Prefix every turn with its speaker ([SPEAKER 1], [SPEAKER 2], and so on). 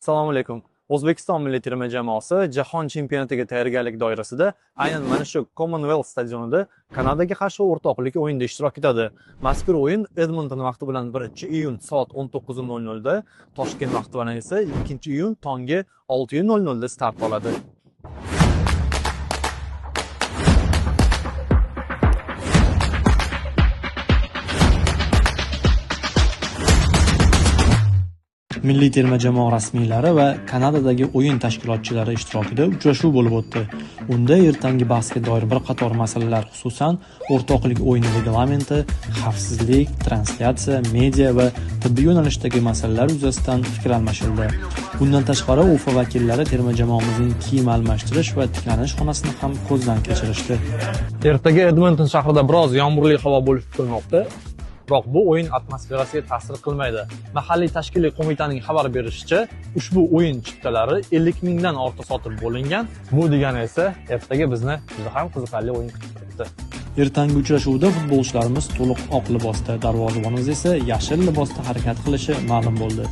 [SPEAKER 1] Assalomu alaykum. O'zbekiston milliy terma jamoasi jahon chempionatiga tayyorgarlik doirasida aynan mana shu Commonwealth stadionida Kanadaga qarshi o'rtoqlik o'yinida ishtirok etadi. Mazkur o'yin Edmonton vaqti bilan 1-iyun soat 19:00 da, Toshkent vaqti bilan esa 2-iyun tongi 6:00 da start oladi. Milliy terma jamoa rasmiylari va Kanadadagi o'yin tashkilotchilari ishtirokida uchrashuv bo'lib o'tdi. Unda ertangi bahsga doir bir qator masalalar, xususan o'rtoqlik o'yini reglamenti, xavfsizlik, translyatsiya, media va tibbiy yo'nalishdagi masalalar yuzasidan fikr almashildi. Bundan tashqari UFA vakillari terma jamoamizning kiyim almashtirish va tiklanish xonasini ham ko'zdan kechirishdi. Ertaga Edmonton shahrida biroz yomg'irli havo bo'lishi kutilmoqda. Biroq bu o'yin atmosferasiga ta'sir qilmaydi. Mahalliy tashkiliy qo'mitaning xabar berishicha, ushbu o'yin chiptalari 50 mingdan ortiq sotib bo'lingan. Bu degani esa ertaga bizni juda ham qiziqarli o'yin kutib turibdi. Ertangi uchrashuvda futbolchilarimiz to'liq oq libosda, darvozabonimiz esa yashil libosda harakat qilishi ma'lum bo'ldi.